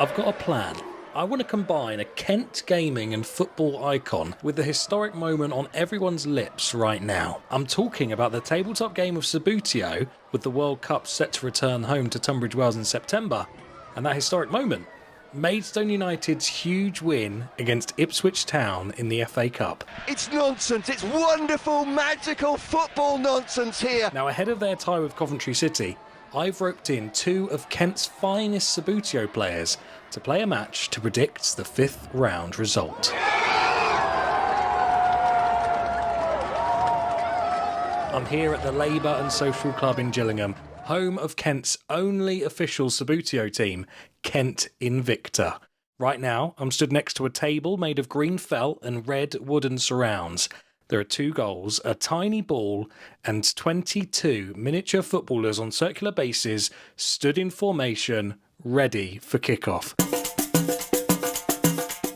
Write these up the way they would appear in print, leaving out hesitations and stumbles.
I've got a plan. I want to combine a Kent gaming and football icon with the historic moment on everyone's lips right now. I'm talking about the tabletop game of Subbuteo, with the World Cup set to return home to Tunbridge Wells in September, and that historic moment, Maidstone United's huge win against Ipswich Town in the FA Cup. It's nonsense, it's wonderful, magical football nonsense here. Now, ahead of their tie with Coventry City, I've roped in two of Kent's finest Subbuteo players to play a match to predict the 5th round result. I'm here at the Labour and Social Club in Gillingham, home of Kent's only official Subbuteo team, Kent Invicta. Right now, I'm stood next to a table made of green felt and red wooden surrounds. There are 2 goals, a tiny ball, and 22 miniature footballers on circular bases stood in formation, ready for kickoff.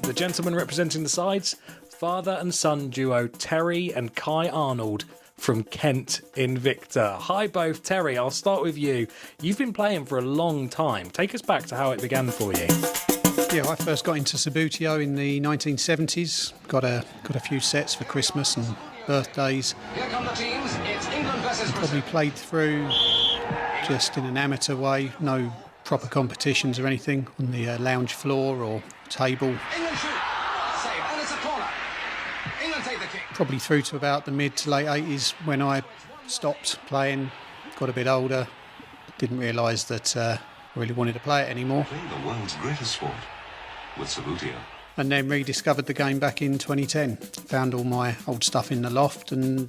The gentlemen representing the sides, father and son duo Terry and Kye Arnold from Kent Invicta. Hi both. Terry, I'll start with you. You've been playing for a long time. Take us back to how it began for you. Yeah, I first got into Subbuteo in the 1970s. Got a few sets for Christmas and birthdays. Here come the teams. It's England versus Brazil. Probably played through just in an amateur way, no proper competitions or anything on the lounge floor or table. England shoot. Save, and it's a corner. England take the kick. Probably through to about the mid to late 80s when I stopped playing, got a bit older, didn't realise that I really wanted to play it anymore. Playing the world's greatest sport with Subbuteo. And then rediscovered the game back in 2010. Found all my old stuff in the loft and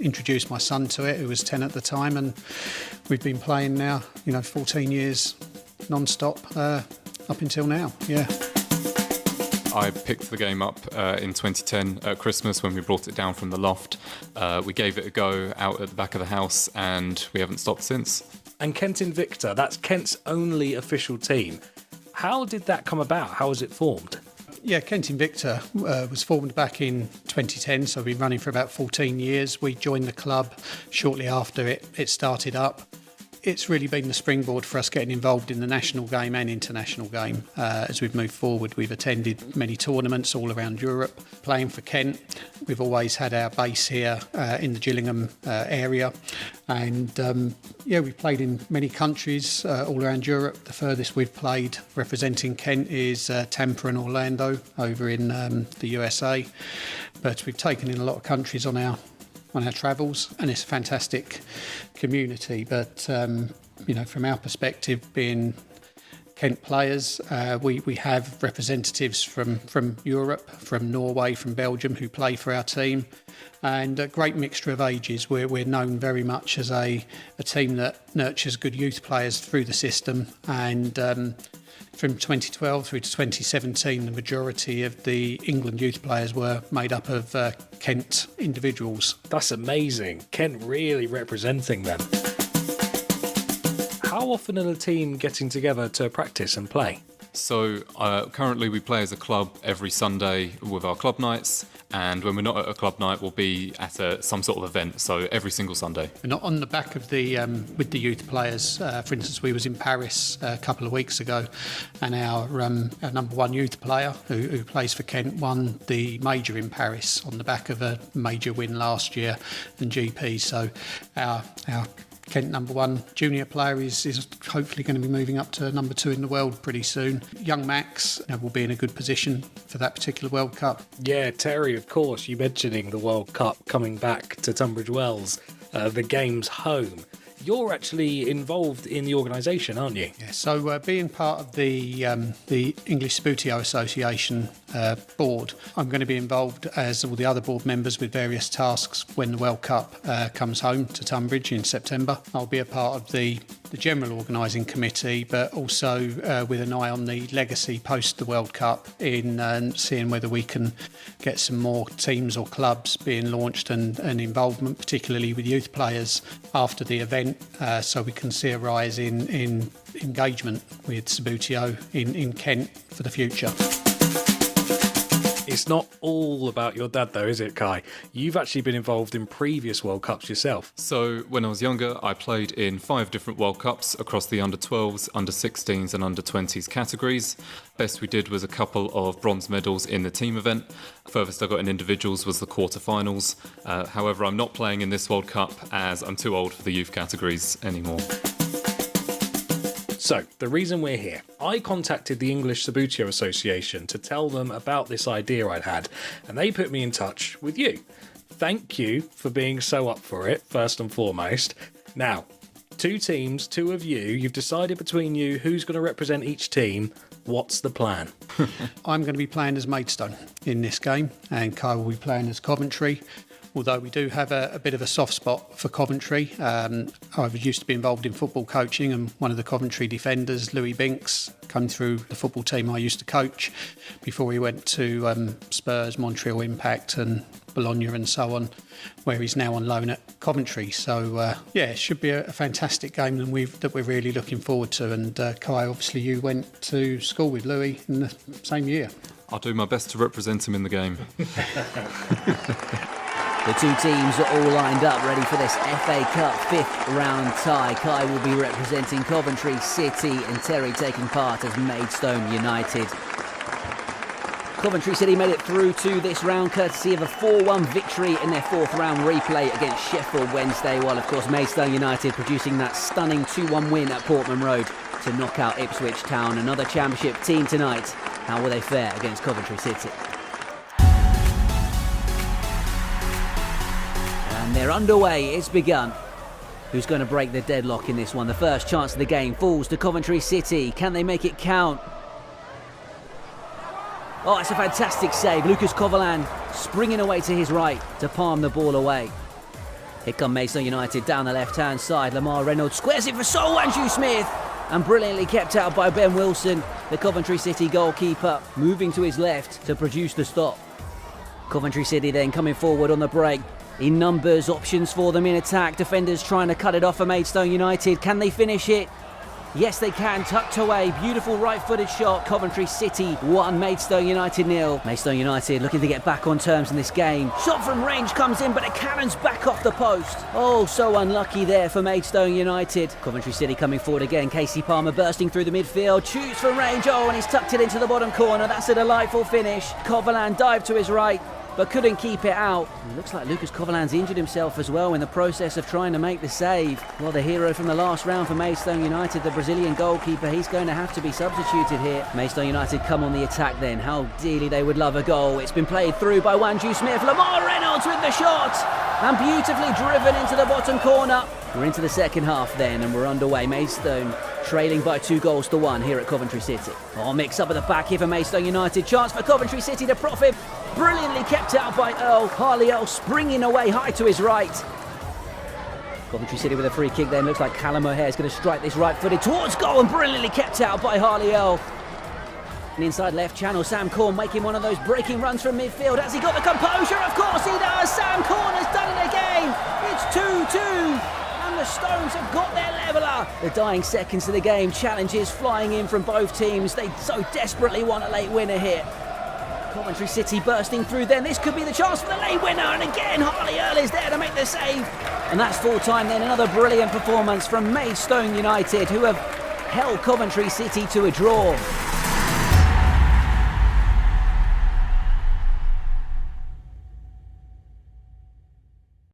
introduced my son to it, who was 10 at the time, and we've been playing now, 14 years non-stop up until now, yeah. I picked the game up in 2010 at Christmas when we brought it down from the loft. We gave it a go out at the back of the house and we haven't stopped since. And Kent Invicta, that's Kent's only official team. How did that come about? How was it formed? Yeah, Kent Invicta was formed back in 2010, so we've been running for about 14 years. We joined the club shortly after it started up. It's really been the springboard for us getting involved in the national game and international game. As we've moved forward, we've attended many tournaments all around Europe, playing for Kent. We've always had our base here in the Gillingham area. And we've played in many countries all around Europe. The furthest we've played representing Kent is Tampa and Orlando over in the USA. But we've taken in a lot of countries on our travels, and it's a fantastic community. But from our perspective, being Kent players, we have representatives from Europe, from Norway, from Belgium, who play for our team, and a great mixture of ages. We're known very much as a team that nurtures good youth players through the system, and from 2012 through to 2017, the majority of the England youth players were made up of Kent individuals. That's amazing. Kent really representing them. How often are the team getting together to practice and play? So currently we play as a club every Sunday with our club nights, and when we're not at a club night we'll be at some sort of event, so every single Sunday. We're not on the back of the with the youth players. For instance, we was in Paris a couple of weeks ago, and our number 1 youth player who plays for Kent won the major in Paris on the back of a major win last year in GP. So our Kent number 1 junior player is hopefully going to be moving up to number 2 in the world pretty soon. Young Max will be in a good position for that particular World Cup. Yeah, Terry, of course, you mentioning the World Cup coming back to Tunbridge Wells, the game's home. You're actually involved in the organisation, aren't you? Yeah, so being part of the English Subbuteo Association board, I'm going to be involved, as all the other board members, with various tasks when the World Cup comes home to Tunbridge in September. I'll be a part of the general organising committee, but also with an eye on the legacy post the World Cup in seeing whether we can get some more teams or clubs being launched and involvement, particularly with youth players after the event, so we can see a rise in engagement with Subbuteo in Kent for the future. It's not all about your dad though, is it, Kye? You've actually been involved in previous World Cups yourself. So when I was younger, I played in 5 different World Cups across the under-12s, under-16s and under-20s categories. Best we did was a couple of bronze medals in the team event. Furthest I got in individuals was the quarterfinals. However, I'm not playing in this World Cup as I'm too old for the youth categories anymore. So, the reason we're here, I contacted the English Subbuteo Association to tell them about this idea I'd had, and they put me in touch with you. Thank you for being so up for it, first and foremost. Now, 2 teams, 2 of you, you've decided between you who's going to represent each team. What's the plan? I'm going to be playing as Maidstone in this game, and Kye will be playing as Coventry. Although we do have a bit of a soft spot for Coventry. I used to be involved in football coaching, and one of the Coventry defenders, Louis Binks, come through the football team I used to coach before he went to Spurs, Montreal Impact and Bologna and so on, where he's now on loan at Coventry. So, it should be a fantastic game that we're really looking forward to. And Kye, obviously you went to school with Louis in the same year. I'll do my best to represent him in the game. The 2 teams are all lined up, ready for this FA Cup 5th round tie. Kye will be representing Coventry City and Terry taking part as Maidstone United. Coventry City made it through to this round courtesy of a 4-1 victory in their 4th round replay against Sheffield Wednesday, while of course Maidstone United producing that stunning 2-1 win at Portman Road to knock out Ipswich Town. Another championship team tonight. How will they fare against Coventry City? And they're underway, it's begun. Who's going to break the deadlock in this one? The first chance of the game falls to Coventry City. Can they make it count? Oh, it's a fantastic save. Lucas Covoland springing away to his right to palm the ball away. Here come Maidstone United down the left-hand side. Lamar Reynolds squares it for Sol Wanju-Smith. And brilliantly kept out by Ben Wilson, the Coventry City goalkeeper, moving to his left to produce the stop. Coventry City then coming forward on the break. In numbers, options for them in attack. Defenders trying to cut it off for Maidstone United. Can they finish it? Yes, they can. Tucked away. Beautiful right-footed shot. Coventry City 1, Maidstone United 0. Maidstone United looking to get back on terms in this game. Shot from range comes in, but it cannons back off the post. Oh, so unlucky there for Maidstone United. Coventry City coming forward again. Casey Palmer bursting through the midfield. Shoots from range. Oh, and he's tucked it into the bottom corner. That's a delightful finish. Covoland dived to his right, but couldn't keep it out. It looks like Lucas Covoland's injured himself as well in the process of trying to make the save. Well, the hero from the last round for Maidstone United, the Brazilian goalkeeper, he's going to have to be substituted here. Maidstone United come on the attack then. How dearly they would love a goal. It's been played through by Wanju-Smith. Lamar Reynolds with the shot, and beautifully driven into the bottom corner. We're into the second half then, and we're underway. Maidstone trailing by 2-1 here at Coventry City. Oh, mix up at the back here for Maidstone United. Chance for Coventry City to profit. Brilliantly kept out by Earl. Harley Earl springing away high to his right. Coventry City with a free kick then. Looks like Callum O'Hare is going to strike this right-footed towards goal, and brilliantly kept out by Harley Earl. And inside left channel, Sam Corn making one of those breaking runs from midfield. Has he got the composure? Of course he does. Sam Corn has done it again. It's 2-2. The Stones have got their leveller. The dying seconds of the game, challenges flying in from both teams. They so desperately want a late winner here. Coventry City bursting through then. This could be the chance for the late winner. And again, Harley Earl is there to make the save. And that's full time then. Another brilliant performance from Maidstone United, who have held Coventry City to a draw.